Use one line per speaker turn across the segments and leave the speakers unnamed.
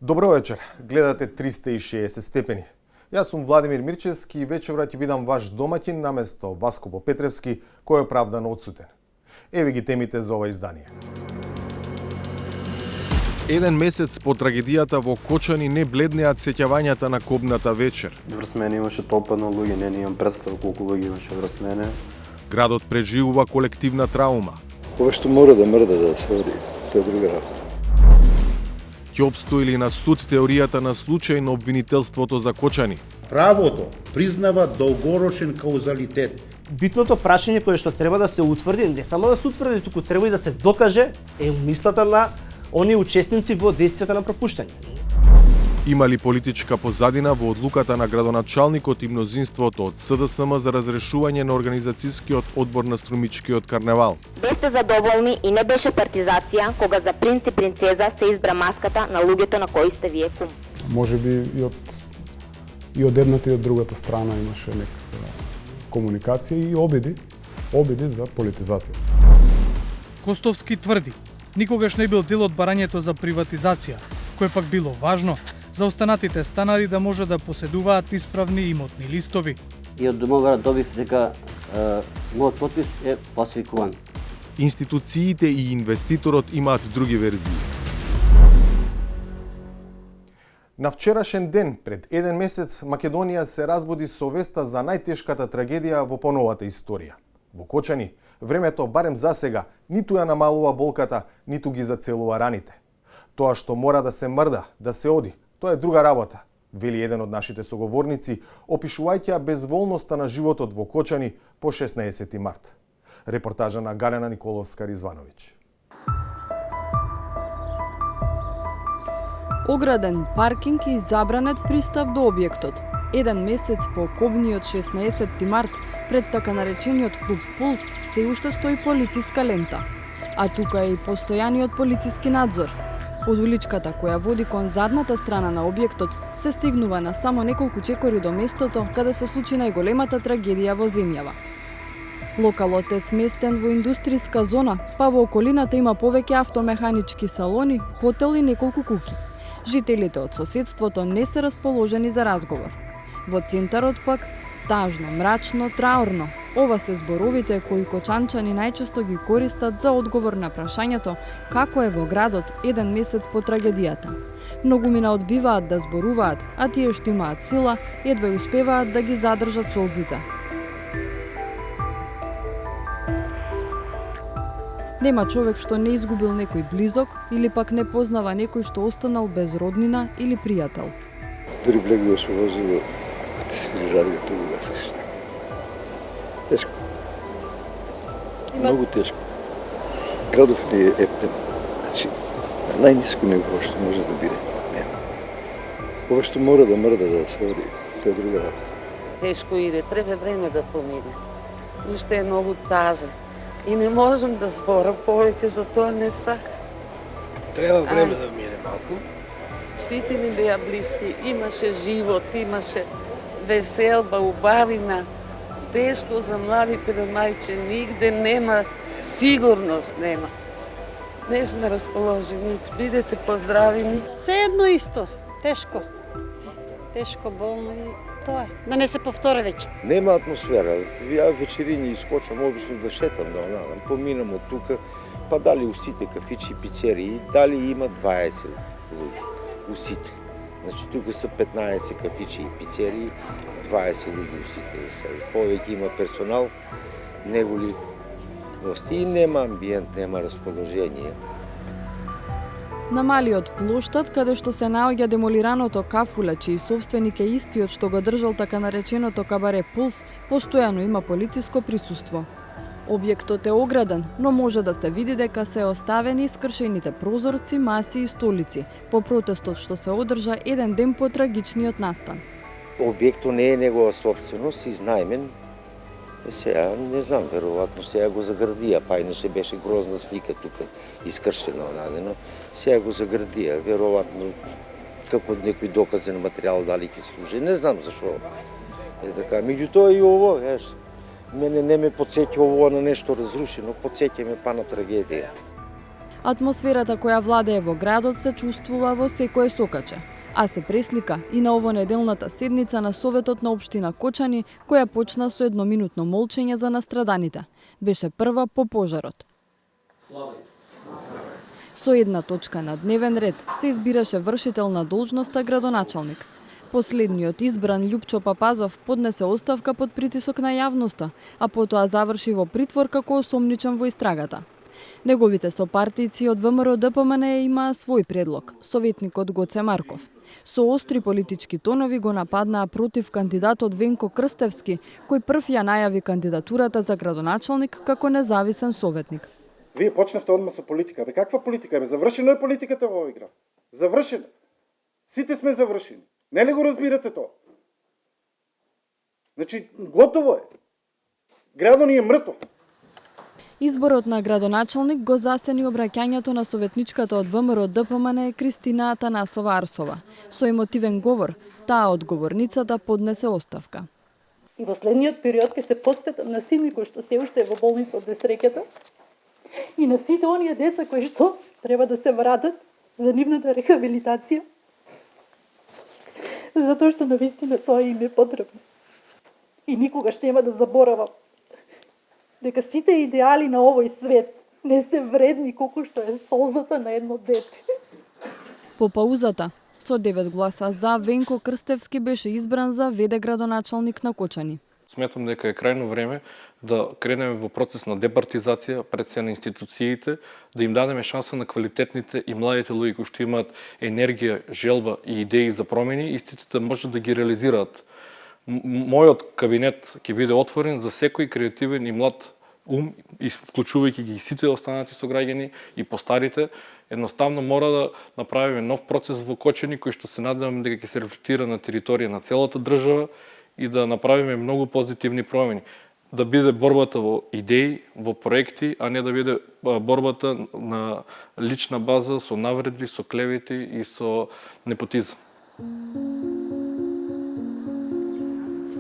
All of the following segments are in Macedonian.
Добро вечер, гледате 360 степени. Јас сум Владимир Мирчевски и вечерва ќе бидам ваш домаќин наместо Васко Попетревски, кој е оправдано одсутен. Еве ги темите за ова издание. Еден месец по трагедијата во Кочани не бледнеат сеќавањата на кобната вечер.
Врз мене имаше толпа на луѓе, не имам представа колку луѓе имаше врз мене.
Градот преживува колективна траума.
Ова што мора да мрда да се оди, тоа е друга работа.
Ќе обстои на суд теоријата на случајно обвинителството за Кочани?
Правото признава долгорочен каузалитет.
Битното прашање кое што треба да се утврди, не само да се утврди, туку треба и да се докаже е мислата на оние учесници во действијата на пропуштање.
Има ли политичка позадина во одлуката на градоначалникот и мнозинството од СДСМ за разрешување на организацијскиот одбор на Струмичкиот карневал?
Бесте задоволни и не беше партизација кога за принц и принцеза се избра маската на луѓето на кои сте вие кум.
Може би и од едната и од другата страна имаше некаква комуникација и обиди за политизација.
Костовски тврди, никогаш не бил дел од барањето за приватизација, кое пак било важно за останатите станари да може да поседуваат исправни имотни листови.
И од домовара добив дека мојот потпис е фалсификуван.
Институциите и инвеститорот имаат други верзии. На вчерашен ден, пред еден месец, Македонија се разбуди со веста за најтешката трагедија во поновата историја. Во Кочани, времето, барем за сега, ниту ја намалува болката, ниту ги зацелува раните. Тоа што мора да се мрда, да се оди, тоа е друга работа, вели еден од нашите соговорници, опишувајќи безволноста на животот во Кочани по 16 март. Репортажа на Галена Николовска-Ризвановиќ.
Ограден паркинг и забранет пристап до објектот. Еден месец по кобниот 16 март, пред така наречениот клуб Пулс, се уште стои полициска лента. А тука е и постојаниот полициски надзор. Од уличката која води кон задната страна на објектот се стигнува на само неколку чекори до местото каде се случи најголемата трагедија во земјава. Локалот е сместен во индустријска зона, па во околината има повеќе автомеханички салони, хотел и неколку куќи. Жителите од соседството не се расположени за разговор. Во центарот пак тажно, мрачно, траурно. Ова се зборовите кои кочанчани најчесто ги користат за одговор на прашањето како е во градот еден месец по трагедијата. Многумина одбиваат да зборуваат, а тие што имаат сила едва успеваат да ги задржат солзите. Нема човек што не изгубил некој близок или пак не познава некој што останал без роднина или пријател.
Дори блегуваш во возило, ти се радио туга се што. Тешко. Многу тешко. Градов не е ептен. Значи, на најниско ниво што може да биде. Нема. Ова што мора да мрда да се оди, тоа е друга работа.
Тешко иде, треба време да помине. Уште е многу таза. И не можам да зборам повеќе, за тоа не сакам.
Треба време да мине малку.
Сите ни беа блиски, имаше живот, имаше веселба, убавина. Тешко за младите да мајче, нигде нема сигурност, нема. Не сме расположени, бидете поздравени.
Се едно исто, тешко. Тешко, болно и тоа е. Да не се повтори веќе.
Нема атмосфера. Ја вечерини искочам обично да шетам, да онадам. Поминам од тука, па дали у сите кафичи и пицерии, дали има 20 луѓе. У сите. Значи тука се 15 кафичи и пицерии, 20 луѓе у сите да седат. Повеќе има персонал, неголи гости и нема амбиент, нема расположение.
На малиот плоштад, каде што се наоѓа демолираното кафуле, чиј собственик е истиот што го држал така нареченото кабаре Пулс, постојано има полициско присуство. Објектот е ограден, но може да се види дека се оставени искршените прозорци, маси и столици, по протестот што се одржа еден ден по трагичниот настан.
Објектот не е негова собственост, изнајмен. Сега, не знам, веројатно сега го заградија, па иначе беше грозна слика тука, искршена онадено. Сега го заградија, веројатно како некој доказен материјал дали ќе служи, не знам зашо. Е така, меѓутоа и ово, мене не ме потсеќа ово на нешто разрушено, потсеќа ме па на трагедијата.
Атмосферата која владее во градот се чувствува во секое сокаче, а се преслика и на овонеделната седница на Советот на општина Кочани, која почна со едноминутно молчење за настраданите. Беше прва по пожарот. Со една точка на дневен ред се избираше вршител на должноста градоначалник. Последниот избран Љупчо Папазов поднесе оставка под притисок на јавноста, а потоа заврши во притвор како осомничен во истрагата. Неговите сопартијци од ВМРО ДПМН имаа свој предлог, советникот Гоце Марков. Со остри политички тонови го нападнаа против кандидатот Венко Крстевски, кој прв ја најави кандидатурата за градоначалник како независен советник.
Вие почнавте одма со политика. Бе, каква политика? Бе, завршено е политиката во овој град. Завршено. Сите сме завршени. Не ли го разбирате тоа? Значи, готово е. Градот ни е мртов.
Изборот на градоначалник го засени обраќањето на советничката од ВМРО ДПМН Кристина Атанасова Арсова. Со емотивен говор, таа од говорницата поднесе оставка.
И во следниот период ќе се посветам на син ми кој што се уште е во болница од несреќата и на сите оние деца кои што треба да се вратат за нивната рехабилитација. Затоа што навистина тоа им е потребно. И никогаш нема да заборавам дека сите идеали на овој свет не се вредни колку што е солзата на едно дете.
По паузата, со 9 гласа за, Венко Крстевски беше избран за ВД градоначалник на Кочани.
Сметам дека е крајно време да кренеме во процес на департизација пред се на институциите, да им дадеме шанса на квалитетните и младите луѓе кои што имаат енергија, желба и идеи за промени, истите да можат да ги реализираат. Мојот кабинет ќе биде отворен за секој креативен и млад ум, и вклучувајќи ги сите останати сограѓани и постарите. Едноставно мора да направиме нов процес во Кочани кој што се надевам дека ќе се рефлектира на територија на целата држава и да направиме многу позитивни промени. Да биде борбата во идеи, во проекти, а не да биде борбата на лична база со навредби, со клевети и со непотизам.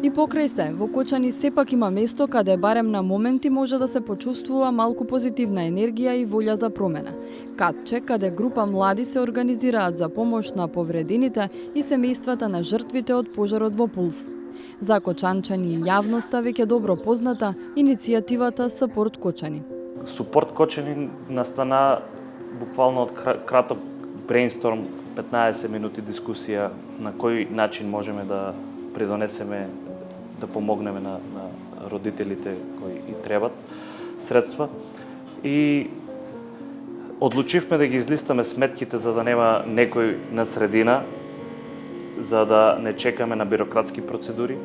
И покрај се, во Кочани сепак има место каде барем на моменти може да се почувствува малку позитивна енергија и волја за промена. Катче, каде група млади се организираат за помош на повредените и семејствата на жртвите од пожарот во Пулс. За кочанчани и јавноста веќе добро позната иницијативата Сапорт Кочани.
Супорт Кочани настана буквално од краток брейнсторм, 15 минути дискусија на кој начин можеме да придонесеме, да помогнеме на родителите кои и требат средства. И одлучивме да ги излистаме сметките за да нема некој на средина, за да не чекаме на бирократски процедури.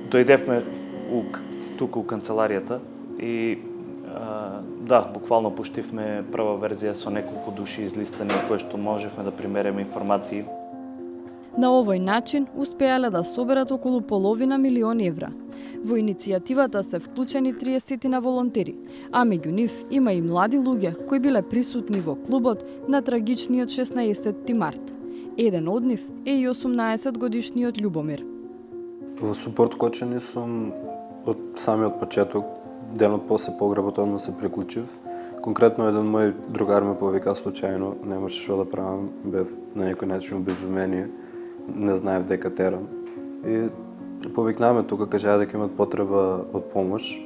Дојдевме тука у канцеларијата и да, буквално пуштивме прва верзија со неколку души излистани кои што можевме да примереме информации.
На овој начин успеале да соберат околу половина милион евра. Во иницијативата се вклучени 30 на волонтери, а меѓу нив има и млади луѓе кои биле присутни во клубот на трагичниот 16 март. Еден од нив е и 18 годишниот Љубомир.
Во Супорт Кочани сум од самиот почеток, денот после погребот одма се приклучив. Конкретно еден мој другар ме повика случајно, немаше што да правам, бев на некој начин обезумение, не знаев дека терам. И повикнаме тука, кажаа дека имат потреба од помош.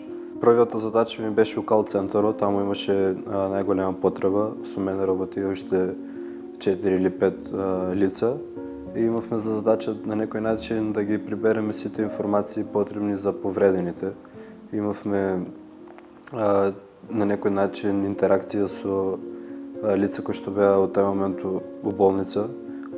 Првиот задача ми беше у кал центарот, таму имаше најголема потреба, со мене работи уште 4 или 5 лица и имавме за задача на некој начин да ги прибереме сите информации потребни за повредените. Имавме на некој начин интеракција со лица кои што беа од тој момент у болница,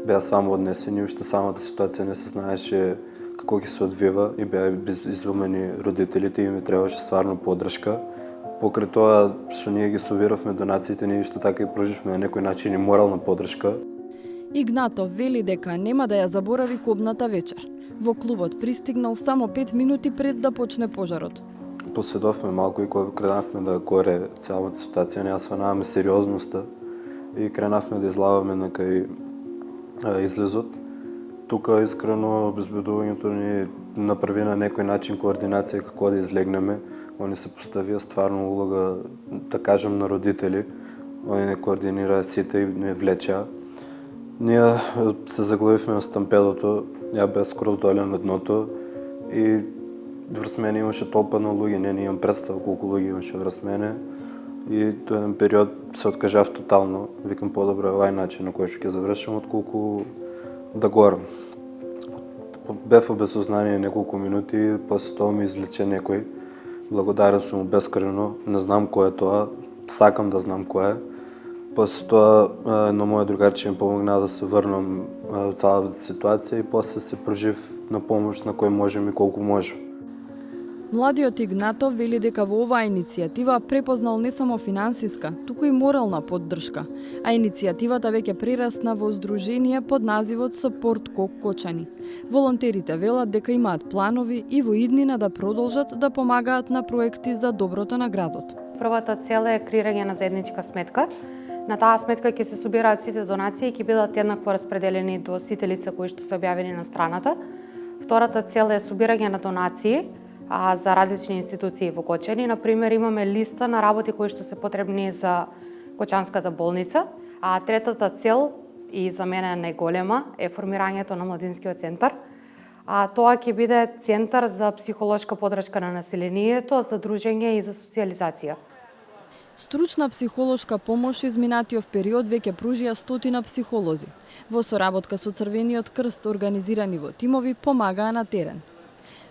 беа само однесени, уште самата ситуација не се знаеше како ќе се одвива и беа изумени родителите и им требаше стварно поддршка. Покрај тоа што ние ги собиравме донациите, ние што така и пруживме на некој начин и морална поддршка.
Игнато вели дека нема да ја заборави кобната вечер. Во клубот пристигнал само 5 минути пред да почне пожарот.
Поседовме малку и кога кренавме да горе целата ситуација, не ја сванаваме сериозноста и кренавме да излаваме на кај излезот. Тука искрено обезбедувањето ни направи на некој начин координација како да излегнеме. Они се поставија стварно улога, да кажем, на родители, Ој не координира сите и не влечеа. Ние се заглавивме на стампедото, ја беа скроз доле на дното и врз мене имаше толпа на луѓе, не имам представа колку луѓе имаше врз мене. И до еден период се откажав тотално. Викам по-добро овај начин на кој што ќе завршам, отколку да горам. Бев без сознание неколку минути, после тоа ми извлече некој. Благодарен сум бескрено, не знам кој е тоа, сакам да знам кој е. После тоа едно моје другарче ми помогна да се врнам од цялата ситуација и после се прожив на помош на кој можем и колку можем.
Младиот Игнатов вели дека во оваа иницијатива препознал не само финансиска, туку и морална поддршка, а иницијативата веќе прерасна во здружение под називот Support Кокочани. Волонтерите велат дека имаат планови и во иднина да продолжат да помагаат на проекти за доброто на градот.
Првата цел е креирање на заедничка сметка. На таа сметка ќе се собираат сите донации и ќе бидат еднакво распределени до сите лица кои што се објавени на страната. Втората цел е собирање на донации за различни институции во Кочани. Например, имаме листа на работи кои што се потребни за Кочанската болница, а третата цел, и за мене најголема, е формирањето на младинскиот центар. Тоа ќе биде центар за психолошка поддршка на населението, за дружење и за социализација.
Стручна психолошка помош изминатиот период веќе пружија 100 психолози. Во соработка со Црвениот крст, организирани во тимови, помагаа на терен.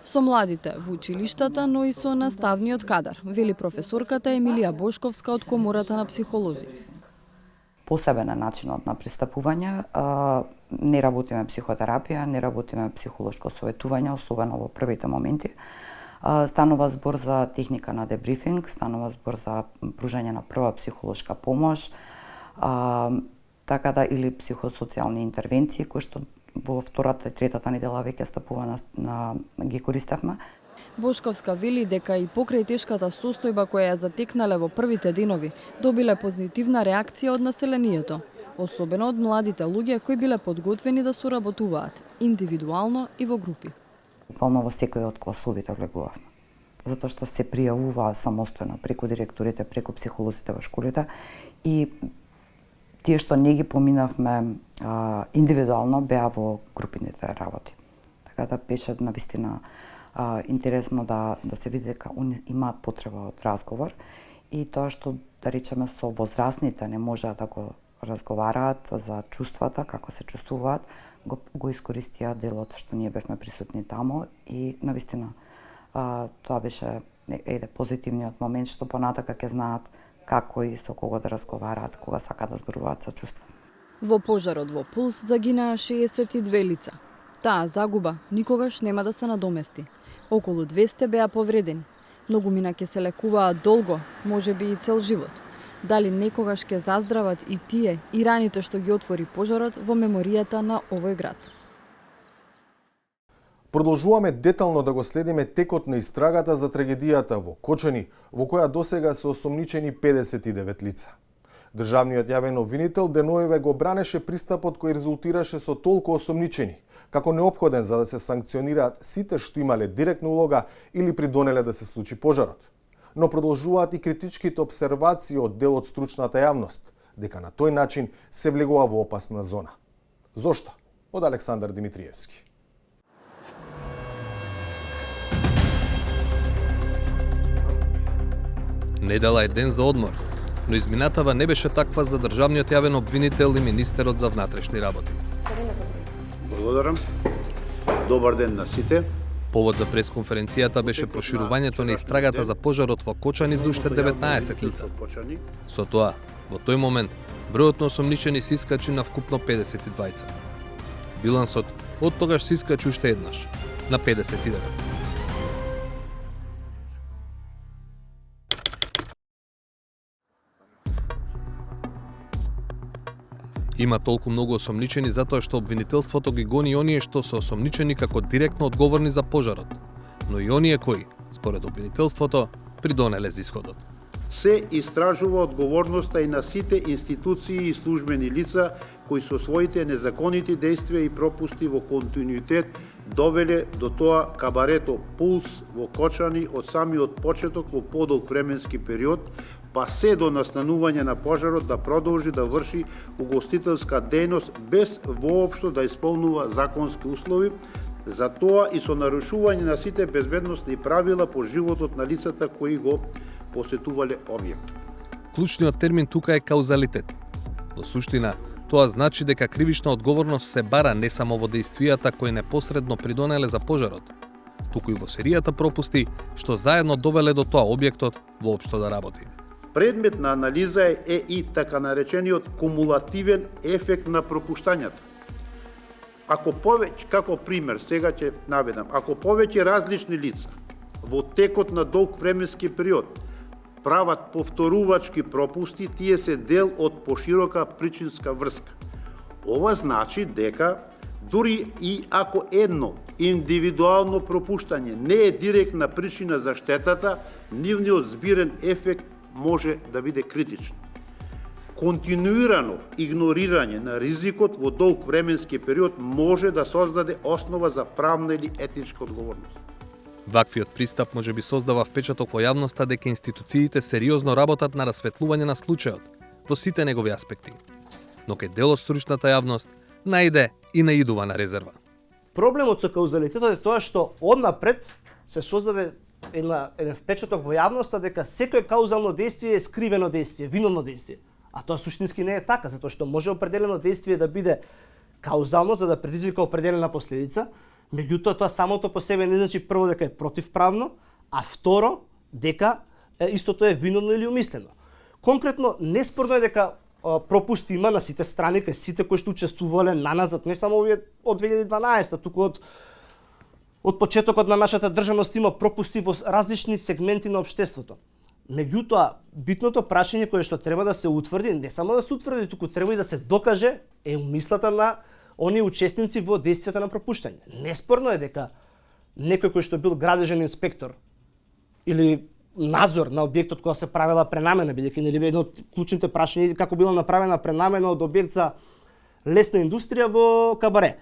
Со младите во училиштата, но и со наставниот кадар, вели професорката Емилија Бошковска од Комората на психолози.
Посебен е начинот на пристапување. Не работиме психотерапија, не работиме психолошко советување, особено во првите моменти. Станува збор за техника на дебрифинг, станува збор за пружање на прва психолошка помош, така да или психосоцијални интервенции, кои што во втората и третата недела веќе стапува ги користевме.
Бошковска вели дека и покрај тешката состојба која ја затекнале во првите денови, добиле позитивна реакција од населението, особено од младите луѓе кои биле подготвени да соработуваат индивидуално и во групи.
Буквално во секој од класовите влегувавме, затоа што се пријавуваа самостојно преку директорите, преку психолозите во школите и тие што не ги поминавме индивидуално беа во групините работи. Така да беше навистина интересно да се види дека имаат потреба од разговор и тоа што, да речеме, со возрастните не можеа да го разговараат за чувствата, како се чувствуваат, го искористија делот што ние бевме присутни таму и навистина тоа беше позитивниот момент што понатака ќе знаат како и со кого да разговараат кога сакаат да зборуваат за чувства.
Во пожарот во Пулс загинаа 62 лица. Таа загуба никогаш нема да се надомести. Околу 200 беа повредени. Многумина ќе се лекуваат долго, можеби и цел живот. Дали некогаш ќе заздрават и тие и раните што ги отвори пожарот во меморијата на овој град.
Продолжуваме детално да го следиме текот на истрагата за трагедијата во Кочани, во која досега се осомничени 59 лица. Државниот јавен обвинител деноиве го бранеше пристапот кој резултираше со толку осомничени, како неопходен за да се санкционираат сите што имале директна улога или придонеле да се случи пожарот. Но продолжуваат и критичките обсервации од дел од стручната јавност, дека на тој начин се влегува во опасна зона. Зошто? Од Александар Димитриевски.
Недела е ден за одмор, но изминатава не беше таква за државниот јавен обвинител и министерот за внатрешни работи.
Благодарам. Добар ден на сите.
Повод за пресконференцијата беше проширувањето на истрагата за пожарот во Кочани за уште 19 лица. Со тоа, во тој момент, бројот на осомничени се искачи на вкупно 52. Билансот од тогаш се искачи уште еднаш, на 59. Има толку многу осомничени затоа што обвинителството ги гони оние што се осомничени како директно одговорни за пожарот, но и оние кои, според обвинителството, придонеле за исходот.
Се истражува одговорноста и на сите институции и службени лица кои со своите незаконити действија и пропусти во континуитет довеле до тоа кабарето Пулс во Кочани од самиот почеток во подолг временски период, па се до настанување на пожарот да продолжи да врши угостителска дејност без воопшто да исполнува законски услови, за тоа и со нарушување на сите безбедносни правила по животот на лицата кои го посетувале објектот.
Клучниот термин тука е каузалитет. Во суштина, тоа значи дека кривична одговорност се бара не само во дејствијата кои непосредно придонеле за пожарот, туку и во серијата пропусти што заедно довеле до тоа објектот воопшто да работи.
Предмет на анализа е и така наречениот кумулативен ефект на пропуштањата. Ако повеќе, како пример, сега ќе наведам, ако повеќе различни лица во текот на долг временски период прават повторувачки пропусти, тие се дел од поширока причинска врска. Ова значи дека дури и ако едно индивидуално пропуштање не е директна причина за штетата, нивниот збирен ефект може да биде критичен. Континуирано игнорирање на ризикот во долг временски период може да создаде основа за правна или етичка одговорност.
Ваквиот пристап може би создава впечаток во јавноста дека институциите сериозно работат на расветлување на случајот во сите негови аспекти, но кај дел од стручната јавност најде и наидува на резерва.
Проблемот со каузалитетот е тоа што однапред се создаде еден впечаток во јавноста дека секој каузално дејствие е скривено дејствие, виновно дејствие. А тоа суштински не е така, затоа што може определено дејствие да биде каузално за да предизвика определена последица, меѓутоа тоа самото по себе не значи прво дека е противправно, а второ дека истото е виновно или умислено. Конкретно неспорно е дека пропусти има на сите страни, кај сите кои што учествувале наназад, не само овие од 2012, туку од почетокот на нашата државност има пропусти во различни сегменти на општеството. Меѓутоа, битното прашање кое што треба да се утврди, не само да се утврди, туку треба и да се докаже е умислата на оние учесници во дејствието на пропуштање. Неспорно е дека некој кој што бил градежен инспектор или надзор на објектот кога се правела пренамена, бидејќи нели едно од клучните прашања како била направена пренамена од објект за лесна индустрија во Кабаре.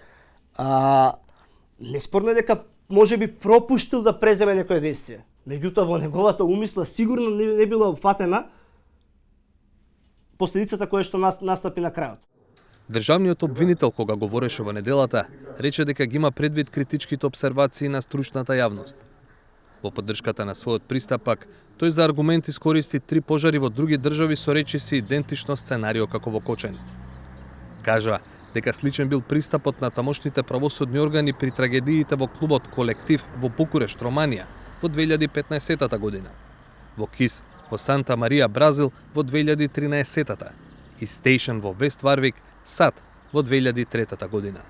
Неспорно е дека можеби пропуштил да преземе некое дејствие. Меѓутоа во неговата умисла сигурно не била опфатена последицата која што настапи на крајот.
Државниот обвинител кога говореше во неделата, рече дека ги има предвид критичките обсервации на стручната јавност. Во поддршката на својот пристап пак, тој за аргумент искористи 3 пожари во други држави со речиси идентично сценарио како во Кочани. Кажа дека сличен бил пристапот на тамошните правосудни органи при трагедиите во клубот Колектив во Букурешт, Романија во 2015 година, во КИС во Санта Марија, Бразил во 2013 и Стейшн во Вест Варвик, САД во 2003 година.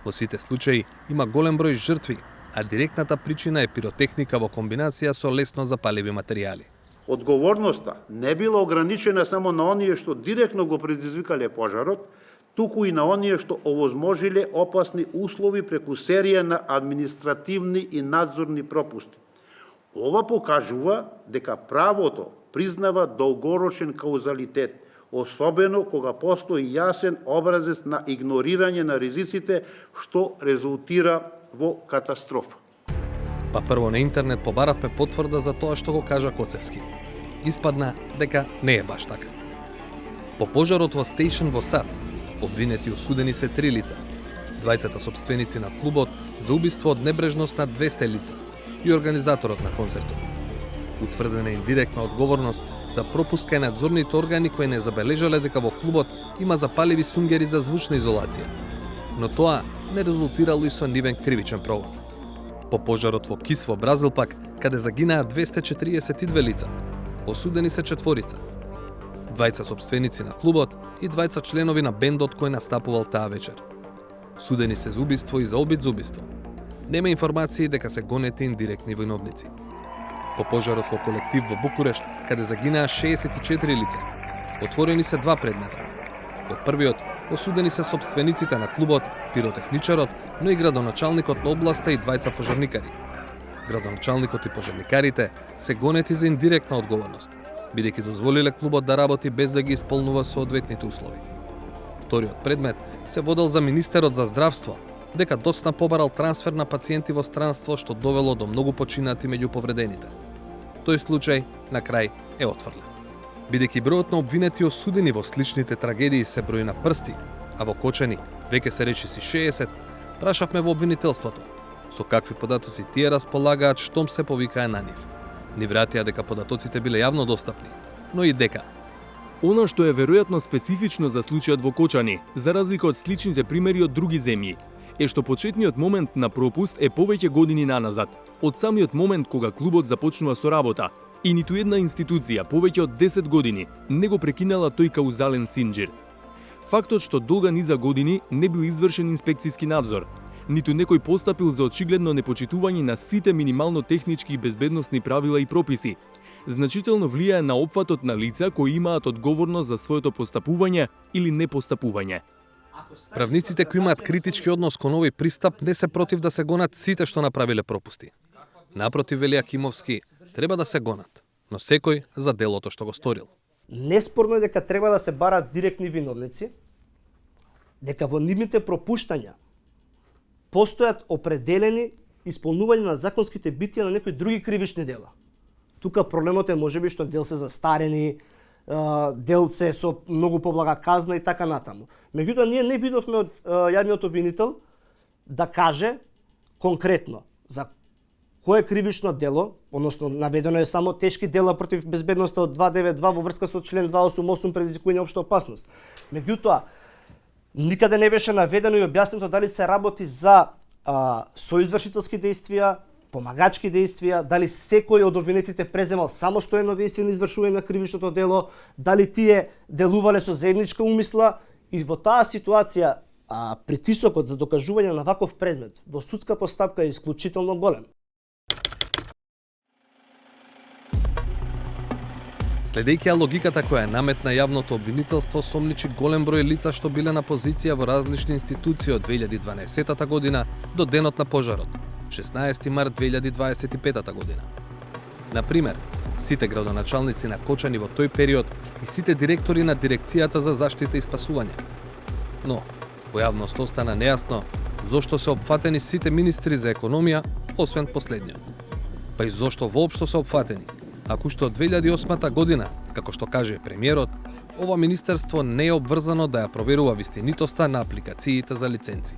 Во сите случаи има голем број жртви, а директната причина е пиротехника во комбинација со лесно запаливи материјали.
Одговорноста не била ограничена само на оние што директно го предизвикале пожарот, туку и на оние што овозможиле опасни услови преку серија на административни и надзорни пропусти. Ова покажува дека правото признава долгорочен каузалитет, особено кога постои јасен образец на игнорирање на ризиците што резултира во катастрофа.
Па прво на интернет побаравме потврда за тоа што го кажа Коцевски. Испадна дека не е баш така. По пожарот во Стейшн во САД, обвинети и осудени се 3 лица. Двајцата собственици на клубот за убиство од небрежност на 200 лица и организаторот на концертот. Утврдена е индиректна одговорност за пропуск кај надзорните органи кои не забележале дека во клубот има запаливи сунгери за звучна изолација. Но тоа не резултирало и со нивен кривичен прогон. По пожарот во КИС во Бразил пак, каде загинаа 242 лица, осудени се 4. 2 собственици на клубот и 2 членови на бендот кој настапувал таа вечер. Судени се за убиство и за обид за убиство. Нема информации дека се гонети индиректни војновници. По пожарот во Колектив во Букурешт, каде загинаа 64 лица, отворени се 2 предмета. Во првиот, осудени се собствениците на клубот, пиротехничарот, но и градоначалникот на областа и 2 пожарникари. Градоначалникот и пожарникарите се гонети за индиректна одговорност, бидејќи дозволиле клубот да работи без да ги исполнува соодветните услови. Вториот предмет се водел за министерот за здравство, дека доцна побарал трансфер на пациенти во странство што довело до многу починати меѓу повредените. Тој случај на крај е отфрлен. Бидејќи бројот на обвинети осудени во сличните трагедии се брои на прсти, а во Кочани веќе се речиси 60, прашавме во обвинителството со какви податоци тие располагаат штом се повикае на нив. Ни вратија дека податоците биле јавно достапни, но и дека
Оно што е веројатно специфично за случајот во Кочани, за разлика од сличните примери од други земји, е што почетниот момент на пропуст е повеќе години наназад, од самиот момент кога клубот започнува со работа, и ниту една институција повеќе од 10 години не го прекинала тој каузален синџир. Фактот што долга низа години не бил извршен инспекцијски надзор, ниту некој постапил за очигледно непочитување на сите минимално технички и безбедносни правила и прописи, значително влијае на опфатот на лица кои имаат одговорност за своето постапување или непостапување.
Правниците кои имаат критички однос кон овој пристап не се против да се гонат сите што направиле пропусти. Напротив, вели Акимовски, треба да се гонат, но секој за делото што го сторил.
Неспорно е дека треба да се барат директни виновници, дека во нивните пропуштања постојат определени исполнување на законските битија на некои други кривични дела. Тука проблемот е можеби што дел се застарени, дел се со многу поблага казна и така натаму. Меѓутоа, ние не видовме од јавниот обвинител да каже конкретно за кое кривично дело, односно наведено е само тешки дела против безбедноста од 292 во врска со член 288 предизвикување општа опасност. Меѓутоа, никаде не беше наведено и објаснето дали се работи за соизвршителски дејствија, помагачки дејствија, дали секој од обвинетите преземал самостојно дејство на извршување на кривичното дело, дали тие делувале со заедничка умисла, и во таа ситуација притисокот за докажување на ваков предмет во судска постапка е исклучително голем.
Следејќи логиката која наметна јавното обвинителство, сомничи голем број лица што биле на позиција во различни институции од 2012 година до денот на пожарот, 16 март 2025 година. Например, сите градоначалници на Кочани во тој период и сите директори на Дирекцијата за заштита и спасување. Но, во јавност остана нејасно зошто се опфатени сите министри за економија, освен последниот. Па и зошто воопшто се опфатени, ако што од 2008 година, како што каже премиерот, ова министерство не е обврзано да ја проверува вистинитоста на апликациите за лиценци.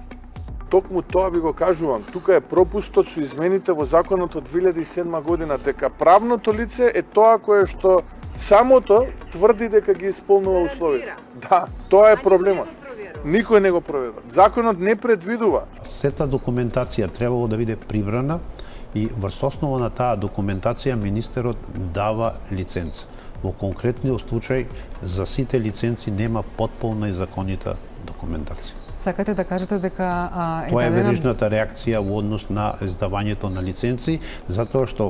Токму тоа ви го кажувам, тука е пропустот со измените во законот од 2007 година, дека правното лице е тоа кое што самото тврди дека ги исполнува условите. Да, тоа е проблемот. Никој не го проверува. Законот не предвидува.
Сета документација требало да биде прибрана и врз основа на таа документација министерот дава лиценца. Во конкретниот случај за сите лиценци нема потполна и законита документација.
Сакате да кажете дека
Тоа е верижната реакција во однос на издавањето на лиценци, затоа што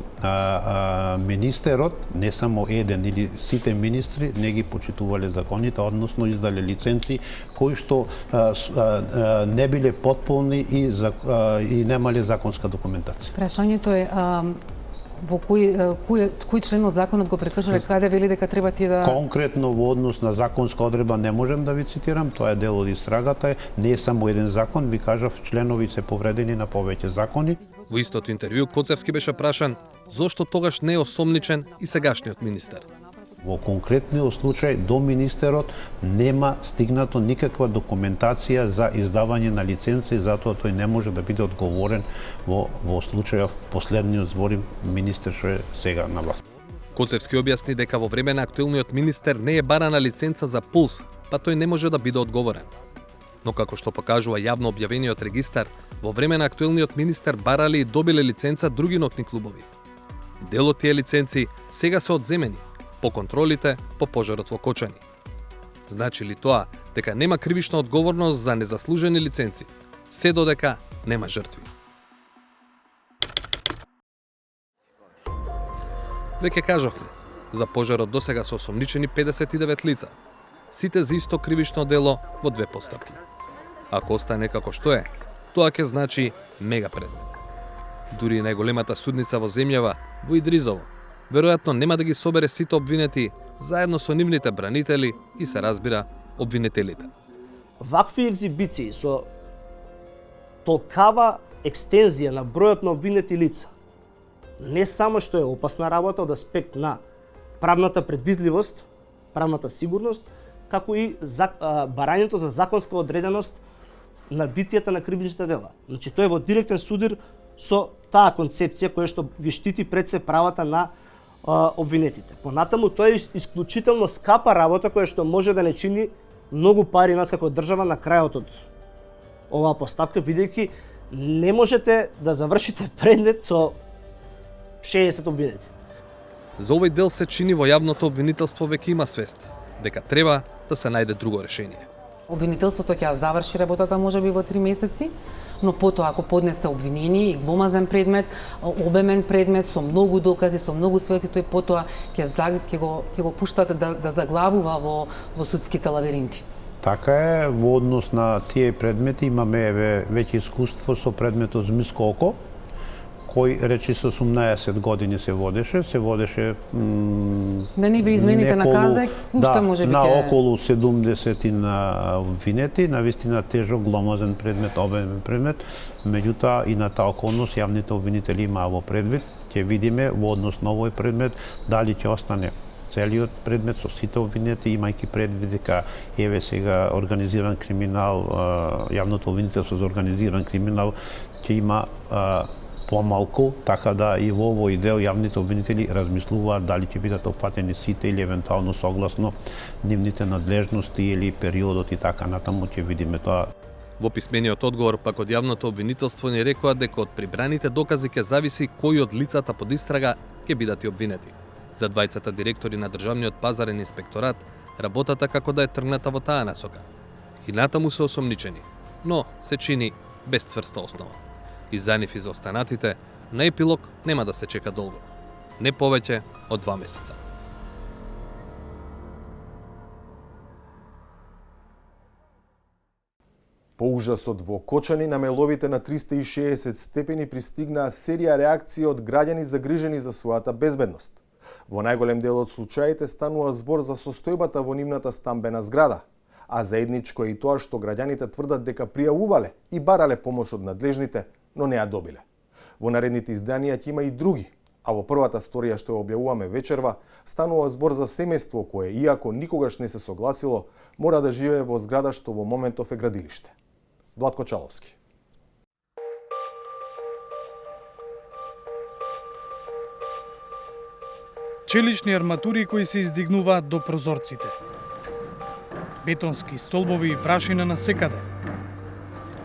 министерот, не само еден или сите министри, не ги почитувале законите, односно издале лиценци кои што не биле потполни и немале законска документација.
Прашањето е во кој член од законот го прекажале, каде вели дека треба ти да...
Конкретно во однос на законска одредба не можем да ви цитирам, тоа е дел од истрагата, не е само еден закон, ви кажав, членови се повредени на повеќе закони.
Во истото интервју Коцевски беше прашан зошто тогаш не е осомничен и сегашниот министер.
Во конкретниот случај до министерот нема стигнато никаква документација за издавање на лиценци, затоа тој не може да биде одговорен во случајов последниот зборим министер што е сега на власт.
Коцевски објасни дека во време на актуелниот министер не е барана лиценца за пулс, па тој не може да биде одговорен. Но како што покажува јавно објавениот регистар, во време на актуелниот министер барале и добиле лиценца други ноќни клубови. Дел од тие лиценци сега се одземени по контролите по пожарот во Кочани. Значи ли тоа дека нема кривична одговорност за незаслужени лиценци, се додека нема жртви? Веќе кажавме, за пожарот досега се осомничени 59 лица, сите за исто кривично дело во две постапки. Ако остане како што е, тоа ќе значи мега предмет. Дури и најголемата судница во земјава, во Идризово, веројатно нема да ги собере сите обвинети заедно со нивните бранители и се разбира обвинителите.
Вакви екзибиции со толкава екстензија на бројот на обвинети лица не само што е опасна работа од аспект на правната предвидливост правната сигурност, како и барањето за законска одреденост на битијата на кривичните дела. Значи тој е во директен судир со таа концепција која што ги штити пред се правата на обвинетите. Понатаму тоа е исклучително скапа работа која што може да не чини многу пари нас како држава на крајот од оваа поставка, бидејќи не можете да завршите предмет со 60 обвинети.
За овој дел се чини во јавното обвинителство веќе има свест дека треба да се најде друго решение.
Обвинителството ќе ја заврши работата можеби во 3 месеци, но потоа ако поднесе обвинение и гломазен предмет, обемен предмет со многу докази, со многу сведоци, тој потоа ќе го пуштат да заглавува во судските лабиринти.
Така е, во однос на тие предмети имаме веќе искуство со предметот Змиско око, кој речи со 18 години се водеше
да не би измените на казек, уште може би
на околу 70 на обвинети, навистина тежок, гломазен предмет, обемен предмет, меѓутоа и на таа околност јавните обвинители имаа во предвид. Ќе видиме во однос на овој предмет дали ќе остане целиот предмет со сите обвинети, имајќи предвид дека еве сега организиран криминал, јавното обвинителство за организиран криминал ќе има помалку, така да и во овој дел јавните обвинители размислуваат дали ќе бидат опфатени сите или евентуално согласно нивните надлежности или периодот и така натаму ќе видиме тоа.
Во писмениот одговор пак од јавното обвинителство ни рекоа дека од прибраните докази ќе зависи кои од лицата под истрага ќе бидат и обвинети. За двајцата директори на Државниот пазарен инспекторат работата како да е тргната во таа насока. И натаму се осомничени, но се чини без цврста основа. И за нив и за останатите, на епилог нема да се чека долго. Не повеќе од 2 месеца.
По ужасот во Кочани на меловите на 360 степени пристигнаа серија реакции од граѓани загрижени за својата безбедност. Во најголем дел од случаите станува збор за состојбата во нивната стамбена зграда, а заедничко е и тоа што граѓаните тврдат дека пријавувале и барале помош од надлежните, но не ја добиле. Во наредните изданија ќе има и други, а во првата сторија што ја објавуваме вечерва, станува збор за семејство кое, иако никогаш не се согласило, мора да живее во зграда што во моментов е градилиште. Владко Чаловски.
Челични арматури кои се издигнуваат до прозорците. Бетонски столбови и прашина на секаде.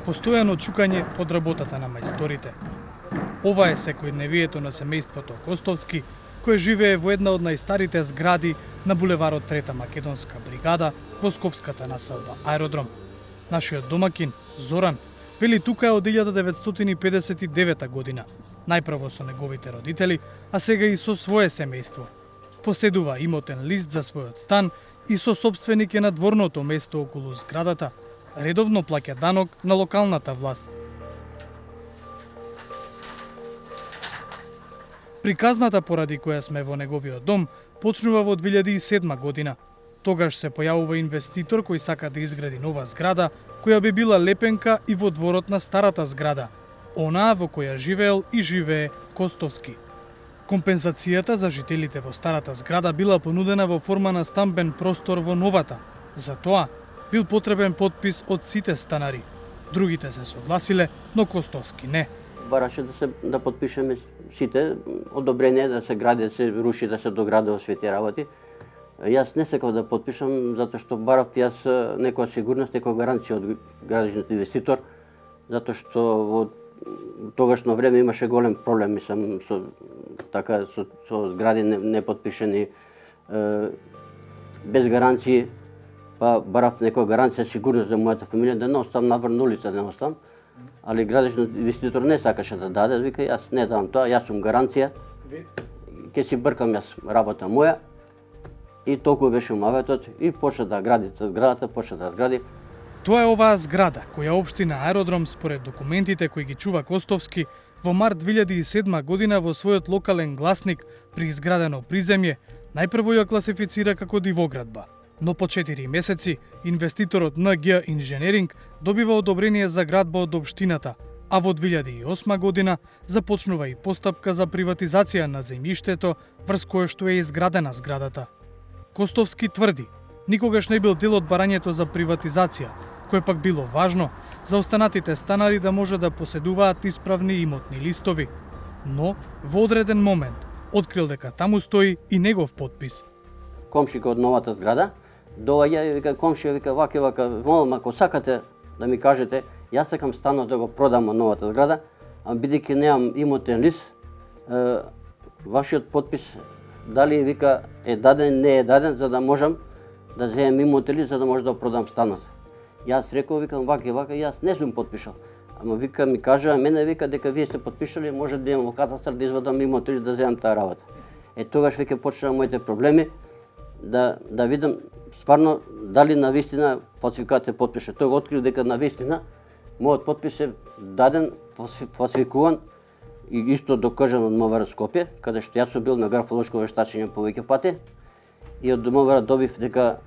Постојано чукање од работата на мајсторите. Ова е секојдневието на семејството Костовски, кое живее во една од најстарите згради на булеварот Трета Македонска бригада во скопската населба Аеродром. Нашиот домакин, Зоран, вели тука е од 1959 година, најпрво со неговите родители, а сега и со свое семејство. Поседува имотен лист за својот стан и со собственик е на дворното место околу зградата, редовно плаќа данок на локалната власт. Приказната поради која сме во неговиот дом почнува во 2007 година. Тогаш се појавува инвеститор кој сака да изгради нова зграда, која би била лепенка и во дворот на старата зграда, онаа во која живеел и живее Костовски. Компензацијата за жителите во старата зграда била понудена во форма на стамбен простор во новата. За тоа бил потребен подпис од сите станари. Другите се согласиле, но Костовски не.
Бараше да подпишеме сите одобрение да се гради, да се руши, да се догради освети работи. Јас не сакав да подпишам затоа што барав јас некоја сигурност, некоја гаранција од градежниот инвеститор, затоа што во тогашно време имаше голем проблем, мислам, со згради не подпишени без гаранции, па барав некоја гаранција, сигурност за мојата фамилија, да не оставам наврна улица, не оставам. Али градежниот инвеститор не сакаше да даде, вика, јас не давам тоа, јас сум гаранција, ќе си бркам јас работа моја. И толку беше умаветот и почна да гради зградата, почна да гради.
Тоа е оваа зграда, која општина Аеродром, според документите кои ги чува Костовски, во март 2007 година во својот локален гласник при изградено приземје, најпрво ја класифицира како дивоградба. Но по 4 месеци, инвеститорот НГ Инженеринг добива одобрение за градба од општината, а во 2008 година започнува и постапка за приватизација на земјиштето врз кое што е изградена зградата. Костовски тврди, никогаш не бил дел од барањето за приватизација, кое пак било важно за останатите станари да може да поседуваат исправни имотни листови. Но во одреден момент открил дека таму стои и негов подпис.
Комшика од новата зграда доаѓа и вика комшија, вика вака, молам ако сакате да ми кажете, јас сакам станот да го продам од новата зграда, а бидејќи немам имотен лист, вашиот подпис дали вика е даден, не е даден, за да можам да земем имотен лист, за да може да продам станот. Јас реков, викам вака, јас не сум подпишал. Ама вика ми кажа, мене вика дека вие сте подпишали, може да идам во катастар да извадам имотен лист да земам таа работа. Тогаш веќе почнаа моите проблеми да видам стварно дали навистина фалсификат е подпише. Тој го открил дека навистина мојот подпис е даден, фалсификуван и исто докажан од МВР Скопје, каде што јас сум бил на графолошко вештачење повеќе пати и од МВР добив дека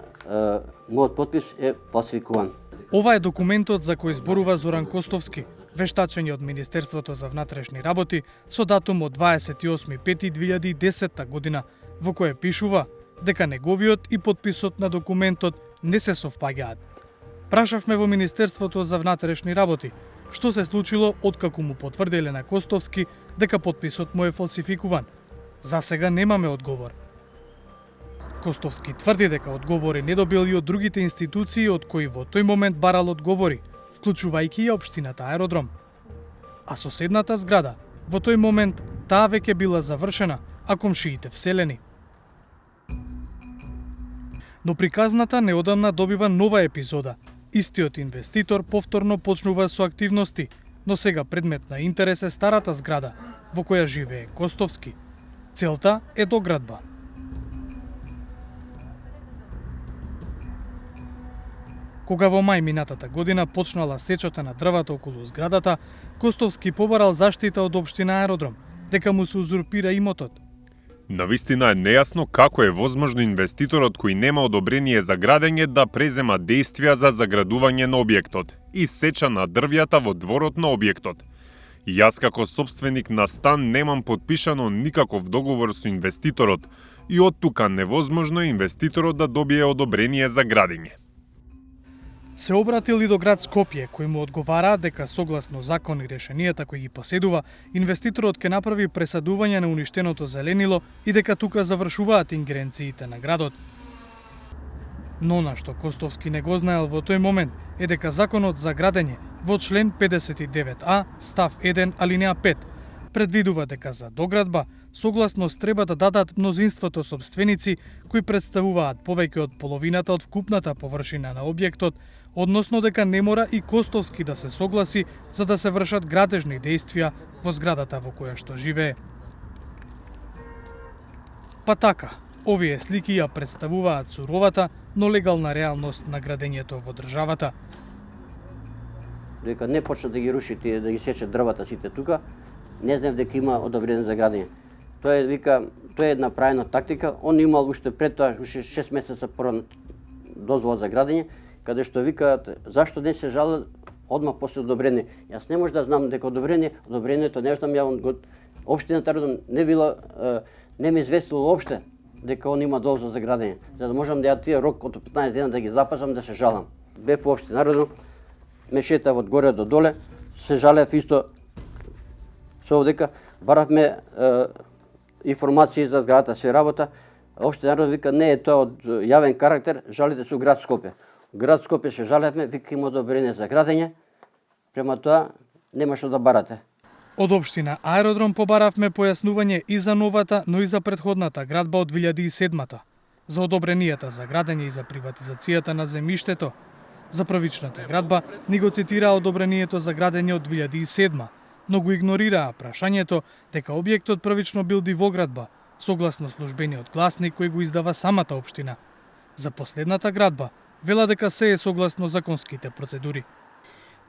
мојот подпис е фалсификуван.
Ова е документот за кој зборува Зоран Костовски, вештачење од Министерството за внатрешни работи со датум од 28.5.2010 година, во кој пишува дека неговиот и подписот на документот не се совпаѓаат. Прашавме во Министерството за внатрешни работи што се случило откако му потврделе на Костовски дека подписот му е фалсификуван. За сега немаме одговор. Костовски тврди дека одговори не добил и од другите институции од кои во тој момент барал одговори, вклучувајќи и општината Аеродром. А соседната зграда, во тој момент, таа веќе била завршена, а комшиите вселени. Но приказната неодамна добива нова епизода. Истиот инвеститор повторно почнува со активности, но сега предмет на интерес е старата зграда, во која живее Костовски. Целта е доградба. Кога во мај минатата година почнала сечата на дрвата околу зградата, Костовски побарал заштита од општина Аеродром, дека му се узурпира имотот.
Навистина е нејасно како е возможно инвеститорот кој нема одобрение за градење да презема действија за заградување на објектот и сеча на дрвјата во дворот на објектот. Јас како сопственик на стан немам подпишано никаков договор со инвеститорот и од тука невозможно е инвеститорот да добие одобрение за градење.
Се обратил и до град Скопје, кој му одговара дека согласно закон и решенијата кои ги поседува, инвеститорот ќе направи пресадување на уништеното зеленило и дека тука завршуваат ингеренциите на градот. Но на што Костовски не го знаел во тој момент е дека законот за градење во член 59а став 1 алинеа 5 предвидува дека за доградба согласност треба да дадат мнозинството сопственици кои представуваат повеќе од половината од вкупната површина на објектот, односно дека не мора и Костовски да се согласи за да се вршат градежни действија во зградата во која што живее. Па така, овие слики ја представуваат суровата, но легална реалност на градењето во државата.
Дека не почна да ги руши тие, да ги сече дрвата сите тука, не знам дека има одобрение за градење. Тоа е направена тактика, он имал уште пред тоа, уште 6 месеца порано дозвола за градење, каде што викаат зашто не се жали одмах после одобрение. Јас не можам да знам дека одобрението не знам ја општината не ми известило уопште дека он има дозвола за градење, за да можам да ја тие рок од 15 дена да ги запазам да се жалам. Бев во општина, ме шетав од горе до доле, се жалев исто со дека баравме информации за зградата се работа. Општина вика не е тоа од јавен карактер, жалите се у град Скопје. Град Скопје се жалевме, вика има одобрение за градење, према тоа нема што да барате.
Од општина Аеродром побаравме појаснување и за новата, но и за претходната градба од 2007-та, за одобренијата за градење и за приватизацијата на земјиштето. За првичната градба ни го цитираа одобрението за градење од 2007, но го игнорираа прашањето дека објектот првично бил дивоградба, согласно службениот гласник кој го издава самата општина. За последната градба вела дека се е согласно законските процедури.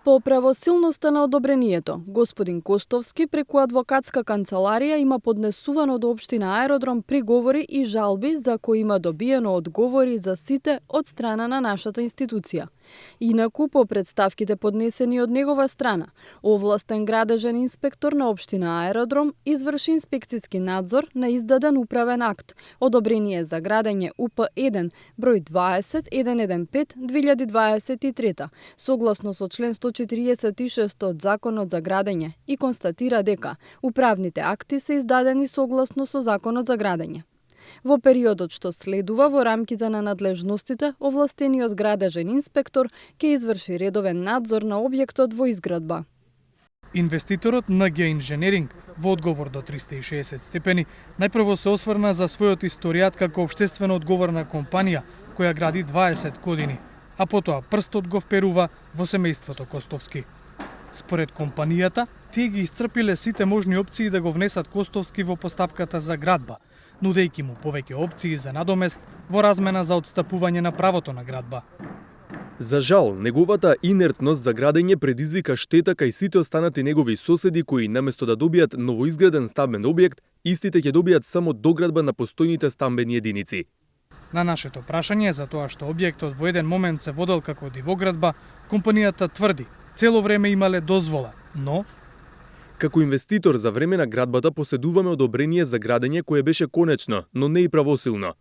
По правосилноста на одобрението, господин Костовски преку адвокатска канцеларија има поднесувано до општина Аеродром приговори и жалби за кои има добиено одговори за сите од страна на нашата институција. Инаку, по представките поднесени од негова страна, овластен градежен инспектор на општина Аеродром изврши инспекцијски надзор на издаден управен акт, одобрение за градење УП1 број 20.115/2023, согласно со член 146 од Законот за градење, и констатира дека управните акти се издадени согласно со Законот за градење. Во периодот што следува, во рамките на надлежностите, овластениот градежен инспектор ќе изврши редовен надзор на објектот во изградба.
Инвеститорот НГ Инженеринг, во одговор до 360 степени, најпрво се осврна за својот историјат како општествено одговорна компанија која гради 20 години, а потоа прстот го вперува во семејството Костовски. Според компанијата, тие ги исцрпиле сите можни опции да го внесат Костовски во постапката за градба, нудејќи му повеќе опции за надомест во размена за отстапување на правото на градба.
За жал, неговата инертност за градење предизвика штета кај сите останати негови соседи кои наместо да добијат новоизграден стамбен објект, истите ќе добијат само доградба на постојните стамбени единици.
На нашето прашање за тоа што објектот во еден момент се водел како дивоградба, компанијата тврди, цело време имале дозвола, но
како инвеститор за време на градбата поседуваме одобрение за градење кое беше конечно, но не и правосилно.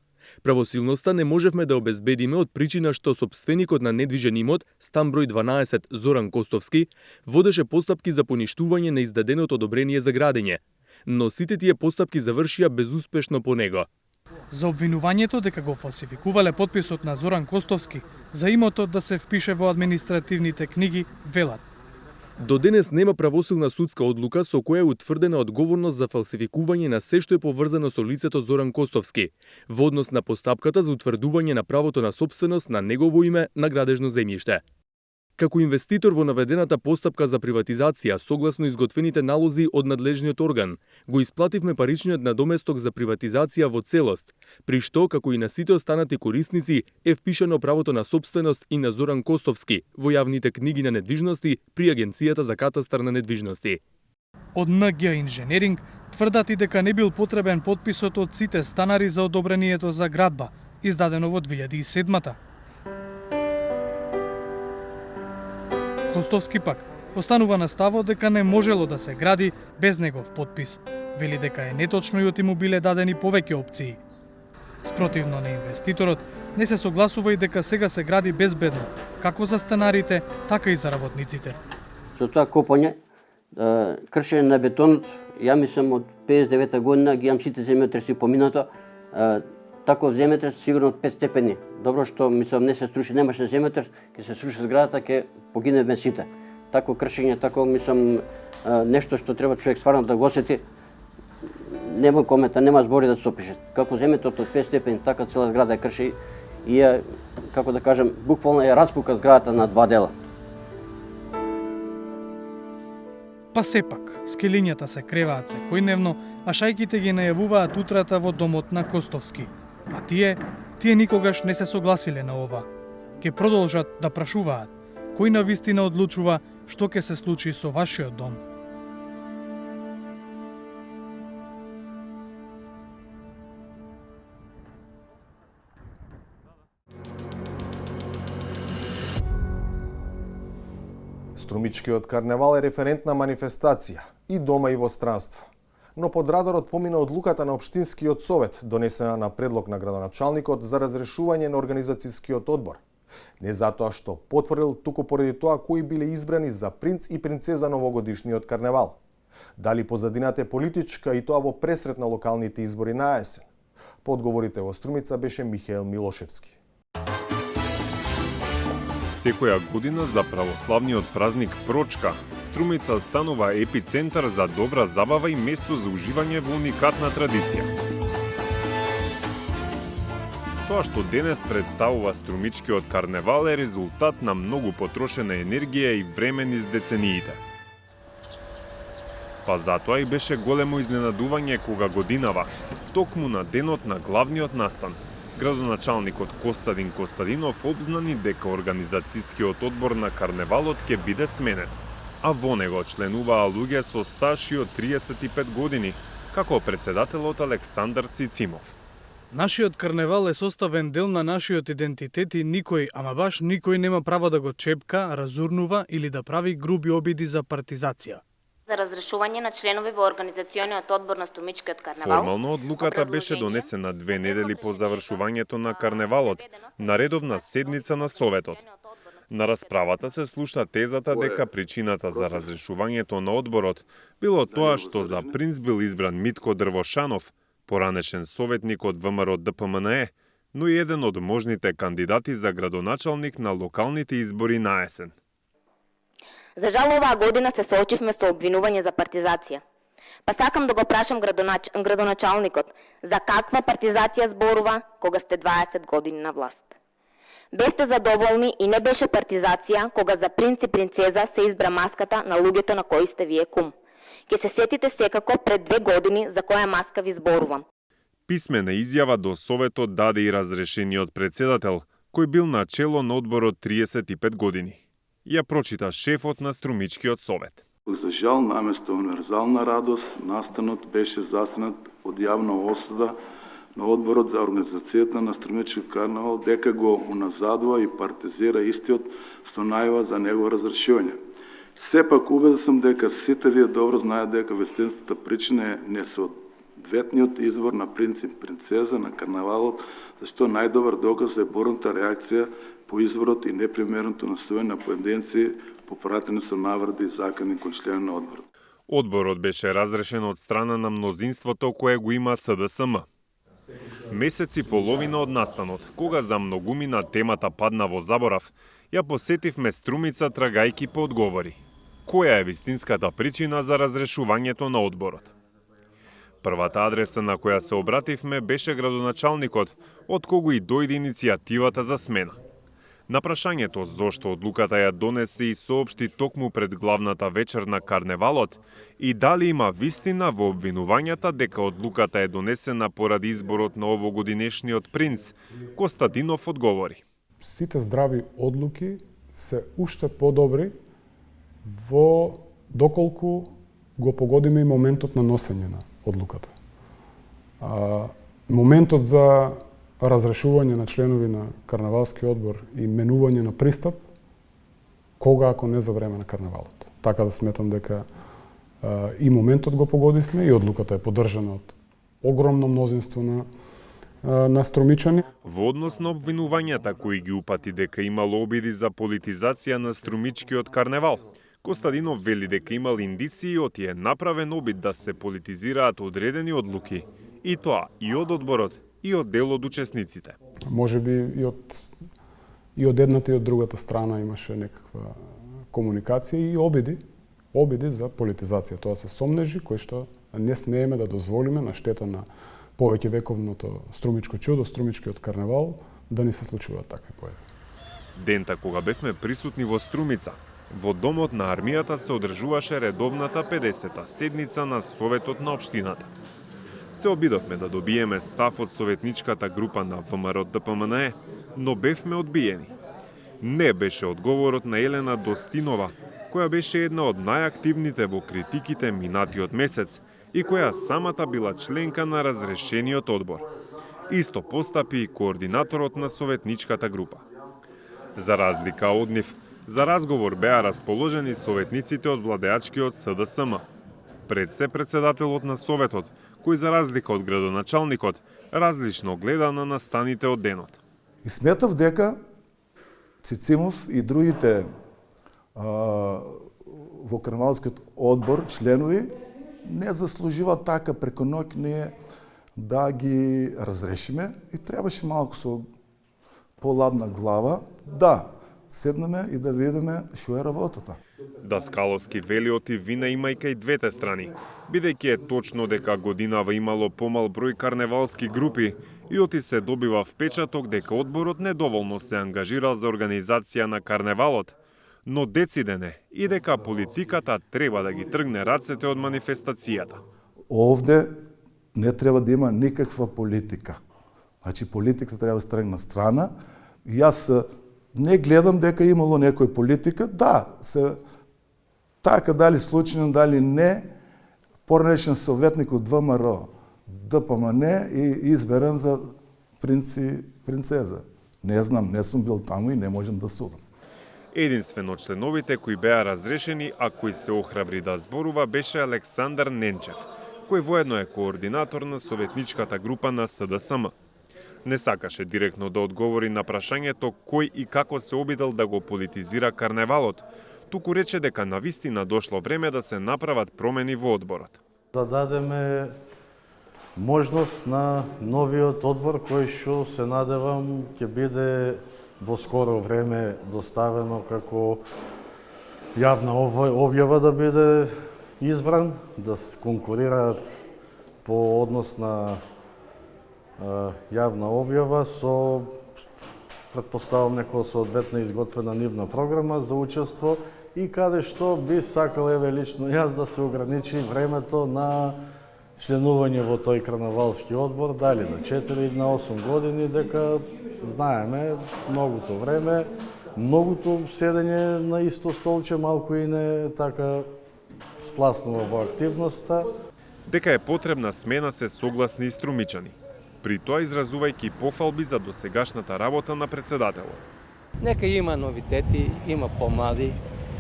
Правосилноста не можевме да обезбедиме од причина што сопственикот на недвижен имот, стан број 12 Зоран Костовски, водеше постапки за поништување на издаденото одобрение за градење, но сите тие постапки завршија безуспешно по него.
За обвинувањето дека го фалсификувале потписот на Зоран Костовски за имотот да се впише во административните книги, велат:
до денес нема правосилна судска одлука со која е утврдена одговорност за фалсификување на се што е поврзано со лицето Зоран Костовски во однос на постапката за утврдување на правото на сопственост на негово име на градежно земјиште. Како инвеститор во наведената постапка за приватизација, согласно изготвените налози од надлежниот орган, го исплативме паричниот надоместок за приватизација во целост, при што, како и на сите останати корисници, е впишано правото на сопственост и на Зоран Костовски во јавните книги на недвижности при Агенцијата за катастар на недвижности.
Од НГ Инженеринг тврдат и дека не бил потребен потписот од сите станари за одобрението за градба, издадено во 2007-та. Костовски пак останува на ставот дека не можело да се гради без негов потпис. Вели дека е неточно и од му биле дадени повеќе опции. Спротивно на инвеститорот, не се согласува и дека сега се гради безбедно, како за станарите, така и за работниците.
Со тоа копање, кршење на бетонот, ја мислам од 59 година ги имам сите земјотреси поминато, тако земјотрес сигурно од 5 степени. Добро што мислам не се струши, немаше земјотрес, ќе се струши зградата, ќе погинеме сите. Тако кршење, тако мислам нешто што треба човек стварно да го осети. Нема комета, нема збори да се опише. Како земјотрес од 5 степени, така цела зграда ја крши и ја, како да кажем, буквално ја распука зградата на два дела.
Па сепак, скелињата се креваат секојдневно, а шајките ги најавуваат утрата во домот на Костовски. А тие никогаш не се согласиле на ова. Ке продолжат да прашуваат, кој на вистина одлучува што ќе се случи со вашиот дом.
Струмичкиот карневал е референтна манифестација и дома и во странство. Но под радарот помина одлуката на Општинскиот совет, донесена на предлог на градоначалникот за разрешување на организацијскиот одбор. Не затоа што потврдил, туку поради тоа кои биле избрани за принц и принцеза на овогодишниот карневал. Дали позадината е политичка и тоа во пресрет на локалните избори на есен? По одговорите во Струмица беше Михаел Милошевски.
Секоја година за православниот празник Прочка, Струмица станува епицентар за добра забава и место за уживање во уникатна традиција. Тоа што денес представува Струмичкиот карневал е резултат на многу потрошена енергија и време низ децениите. Па затоа и беше големо изненадување кога годинава, токму на денот на главниот настан, градоначалникот Костадин Костадинов обзнани дека организацијскиот одбор на карневалот ќе биде сменет, а во него членуваа луѓе со стаж и од 35 години, како председателот Александар Цицимов.
Нашиот карневал е составен дел на нашиот идентитет и никој, ама баш никој нема право да го чепка, разурнува или да прави груби обиди за партизација.
За разрешување на членови во организациониот одбор на Струмичкиот карневал.
Формално одлуката беше донесена 2 недели по завршувањето на карневалот на редовна седница на Советот. На расправата се слуша тезата дека причината за разрешувањето на одборот било тоа што за принц бил избран Митко Дрвошанов, поранешен советник од ВМРО ДПМНЕ, но и еден од можните кандидати за градоначалник на локалните избори на есен.
За жал оваа година се соочивме со обвинување за партизација. Па сакам да го прашам градоначалникот, за каква партизација зборува кога сте 20 години на власт? Бевте задоволни и не беше партизација кога за принц и принцеза се избра маската на луѓето на кои сте вие кум. Ке се сетите секако пред 2 години за која маска ви зборувам.
Писмена изјава до Советот даде и разрешениот председател, кој бил на чело на одборот 35 години. Ја прочита шефот на Струмичкиот совет.
За жал, наместо универзална радост, настанот беше засенат од јавна осуда на одборот за организацијата на Струмички карнавал, дека го уназадува и партизира истиот со најава за негово разрешување. Сепак убеден сум дека сите вие добро знаат дека вистинската причина е несоодветниот избор на принц и принцеза на карнавалот, зашто најдобар доказ е бурната реакција по изборот и непримерното насување на поединци попратени со навреди и закани кон член на одборот.
Одборот беше разрешен од страна на мнозинството кое го има СДСМ. Месец и половина од настанот, кога за многумина темата падна во заборав, ја посетивме Струмица трагајки по одговори. Која е вистинската причина за разрешувањето на одборот? Првата адреса на која се обративме беше градоначалникот, од кого и дојде иницијативата за смена. На прашањето зошто одлуката ја донесе и соопшти токму пред главната вечер на карневалот и дали има вистина во обвинувањата дека одлуката е донесена поради изборот на овогодинешниот принц, Костадинов одговори.
Сите здрави одлуки се уште подобри во доколку го погодиме и моментот на носење на одлуката. Моментот за разрешување на членови на карнавалски одбор и менување на пристап, кога ако не за време на карнавалот. Така да сметам дека и моментот го погодивме и одлуката е поддржана од огромно мнозинство на струмичани.
Во однос на обвинувањата кои ги упати дека имало обиди за политизација на Струмичкиот карневал, Костадинов вели дека имал индиции од е направен обид да се политизираат одредени одлуки, и тоа и од одборот, и од дел од учесниците.
Може би и од едната и од другата страна имаше некаква комуникација и обиди за политизација. Тоа се сомнежи кои што не смееме да дозволиме на штета на повеќе вековното струмичко чудо, Струмичкиот карневал, да ни се случуваат такви појави.
Дента кога бевме присутни во Струмица, во домот на армијата се одржуваше редовната 50-та седница на Советот на општината. Се обидовме да добиеме став од советничката група на ВМРО ДПМНЕ, но бевме одбиени. Не беше одговорот на Елена Достинова, која беше една од најактивните во критиките минатиот месец и која самата била членка на разрешениот одбор. Исто постапи и координаторот на советничката група. За разлика од нив, за разговор беа расположени советниците од владеачкиот СДСМ. Пред се председателот на Советот, кој за разлика од градоначалникот, различно гледа на настаните од денот.
И сметав дека Цицимов и другите во карнавалскиот одбор членови не заслужива така преко ноќ ние да ги разрешиме и требаше малку со поладна глава да седнеме и да видиме што е работата.
Даскаловски вели отивина имајка и двете страни, бидејќи е точно дека годинава имало помал број карневалски групи и оти се добива впечаток дека одборот недоволно се ангажирал за организација на карневалот, но дециден е и дека политиката треба да ги тргне рацете од манифестацијата.
Овде не треба да има никаква политика. Значи политиката треба да се тргне на страна. Јас не гледам дека имало некој политика, да, се така дали случајно, дали не, поранешен советник од ВМРО ДПМНЕ и изберен за принцеза. Не знам, не сум бил таму и не можам да судам.
Единствено членовите кои беа разрешени, а кои се охрабри да зборува, беше Александар Ненчев, кој воедно е координатор на советничката група на СДСМ. Не сакаше директно да одговори на прашањето кој и како се обидел да го политизира карневалот, туку рече дека навистина дошло време да се направат промени во одборот.
Да дадеме можност на новиот одбор кој што се надевам ќе биде во скоро време доставено како јавна објава да биде избран, да се конкурираат по однос на јавна објава со, предпоставам, некоја соодветна изготвена нивна програма за учество и каде што би сакал, еве лично јас, да се ограничи времето на членување во тој карнавалски одбор, дали на 4 или на 8 години, дека знаеме многуто време, многуто седење на исто столче, малку и не така спласнува во активноста.
Дека е потребна смена се согласни и струмичани, при тоа изразувајќи пофалби за досегашната работа на председателот.
Нека има новитети, има помлади,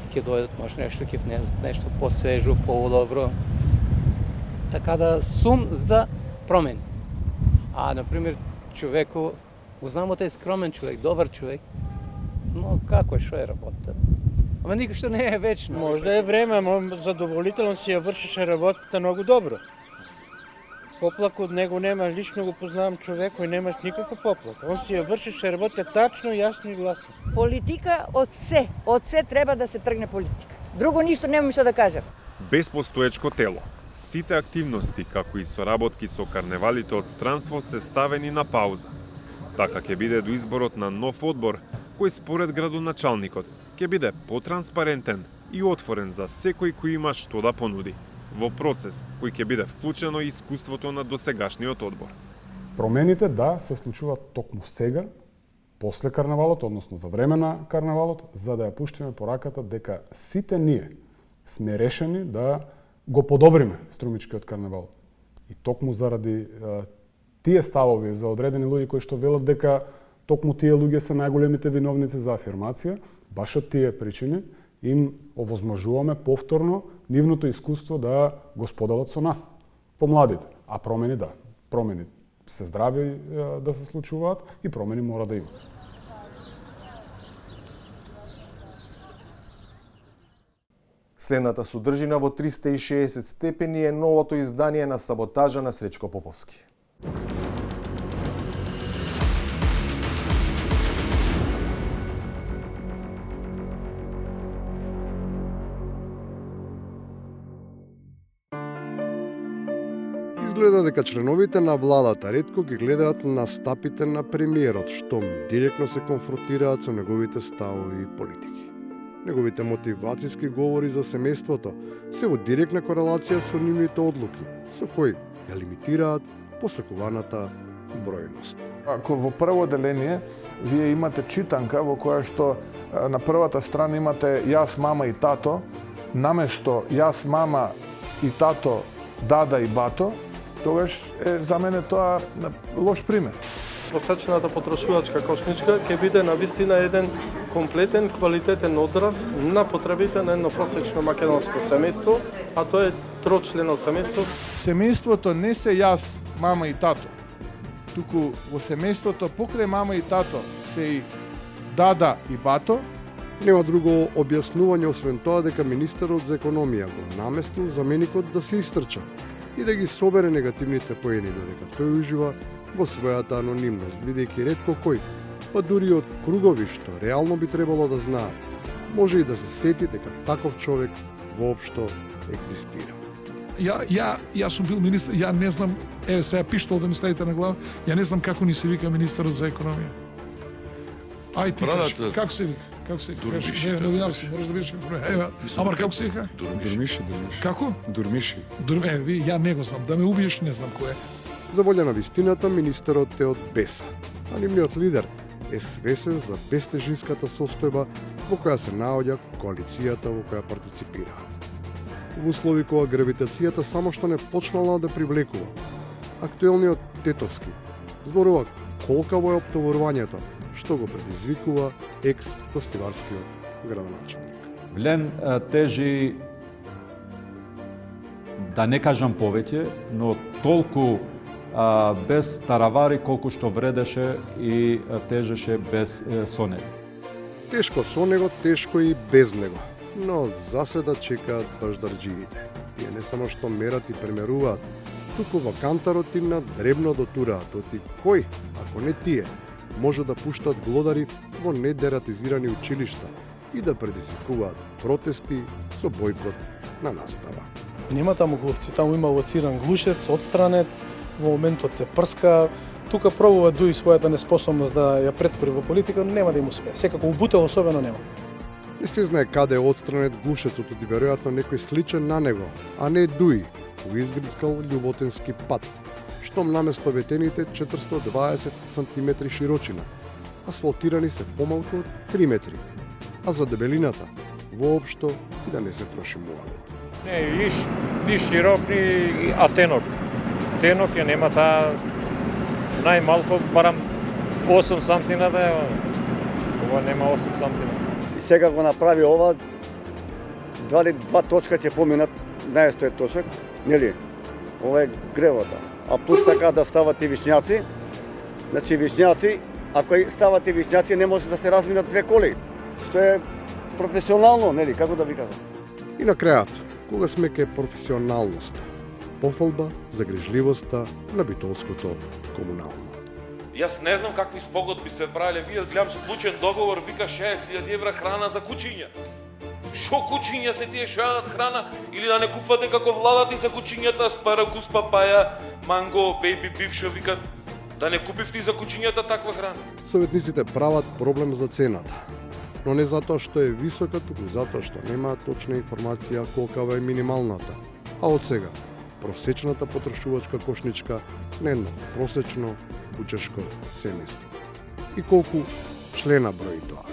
ќе дојдат може нешто, ќе внесат нешто посвежо, подобро. Така да сум за промени. А, например, човеко, знам отай скромен човек, добар човек, но како е, што е работа? Ама никој што не е вечно.
Можда е време, задоволително си ја вршеше работата многу добро. Поплак од него нема, лично го познавам човек, кој немаш никаква поплака. Он си ја вршеше работа тачно, јасно и гласно.
Политика од се треба да се тргне политика. Друго ништо немам што да кажам.
Без постоечко тело, сите активности, како и соработки со карневалите од странство, се ставени на пауза. Така ќе биде до изборот на нов одбор, кој според градоначалникот ќе биде потранспарентен и отворен за секој кој има што да понуди, во процес кој ќе биде вклучено и искуството на досегашниот одбор.
Промените, да, се случуваат токму сега, после карнавалот, односно за време на карнавалот, за да ја пуштиме пораката дека сите ние сме решени да го подобриме струмичкиот карнавал. И токму заради тие ставови за одредени луѓе кои што велат дека токму тие луѓе се најголемите виновници за афирмација, баш од тие причини им овозможуваме повторно нивното искуство да го споделат со нас, помладите. А промени, да, промени се здрави да се случуваат и промени мора да има.
Следната содржина во 360 степени е новото издание на Саботажа на Сречко Поповски.
Изгледа дека членовите на владата ретко ги гледаат на стапите на премиерот, што директно се конфронтираат со неговите ставови и политики. Неговите мотивацијски говори за семејството се во директна корелација со нивните одлуки, со кои ја лимитираат посекуваната бројност.
Ако во прво деление вие имате читанка во која што на првата страна имате јас, мама и тато, наместо јас, мама и тато, дада и бато, тогаш е за мене тоа лош пример.
Посечената потрошувачка кошничка ќе биде навистина еден комплетен, квалитетен одраз на потребите на едно просечно македонско семејство, а тоа е трочлено семејство.
Семејството не се јас, мама и тато, туку во семејството покрај мама и тато се и дада и бато.
Нема друго објаснување освен тоа дека министерот за економија го наместил заменикот да се истрча и да ги собере негативните поени, додека тој ужива во својата анонимност, бидејќи ретко кој, па дури од кругови што реално би требало да знаат, може и да се сети дека таков човек воопшто екзистира.
Јас сум бил министр, ја не знам, еве сега пиштол да ми ставите на глава, ја не знам како ни се вика министерот за економија. Ај ти кажи, како се вика? Како се вика?
Дурмиши.
Новинар си, можеш да бидеш информиран. Ева, Амар како се вика?
Дурмиши.
Како?
Дурмиши.
Ви, ја не го знам, да ме убиеш, не знам кој е.
За волја на вистината, министерот е од Беса, а нивниот лидер е свесен за бестежинската состојба во која се наоѓа коалицијата во која партиципираат. Во услови кога гравитацијата само што не почнала да привлекува, актуелниот Тетовски зборува колкаво е оптоварувањето, што го предизвикува екс-костиварскиот градоначалник.
Влем тежи, да не кажам повеќе, но толку без таравари колку што вредеше и тежеше без со него.
Тешко со него, тешко и без него. Но заседа чекаат баждарџиите. Тие не само што мерат и премеруваат, туку во кантарот им на дребно дотураат оти кој, ако не тие, може да пуштат глодари во недератизирани училишта и да предизвикуваат протести со бојкот на настава.
Нема таму глувци, таму има лоциран глушец, отстранет, во моментот се прска, тука пробува дуи својата неспособност да ја претвори во политика, но нема да им успее. Секако у Бутел особено нема.
Не се знае каде е отстранет глушецот, и веројатно некој сличен на него, а не дуи, у изгрискал љуботенски пат, штом наместо ветените 420 см широчина, асфалтирани се помалку од 3 метри, а за дебелината воопшто и да не се троши муавет.
Не, ни широк, а тенок. Тенок ја нема таа најмалко барам 8 сантина да е. Ова нема 8 сантина.
И сега го направи ова, два точка ќе поминат, најесто е точак, нели? Ова е гревата. А плюс така да стават и вишњаци. Значи вишњаци, ако стават и вишњаци, не може да се разминат две коли, што е професионално, нели, како да ви кажам.
И на крајот, кога сме ке професионалноста, пофалба за грижливоста на битолското комунално.
Јас не знам какви спогодби се правиле, вие гледам склучен договор, вика 60.000 евра храна за кучиња. Шо кучиња се тие шојадат храна или да не купувате како владата и за кучињата аспарагус, папаја, манго, бейби биф, шо викат, да не купивте за кучињата таква храна.
Советниците прават проблем за цената, но не затоа што е висока, туку затоа што немаат точна информација колкава е минималната. А од сега, просечната потрошувачка кошничка на едно просечно кучешко семејство. И колку члена брои тоа.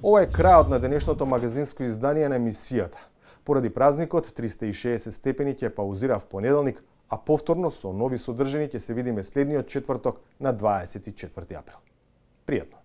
Ова е крајот на денешното магазинско издание на емисијата. Поради празникот, 360 степени ќе паузира в понеделник, а повторно со нови содржини ќе се видиме следниот четврток на 24 април. Пријатно!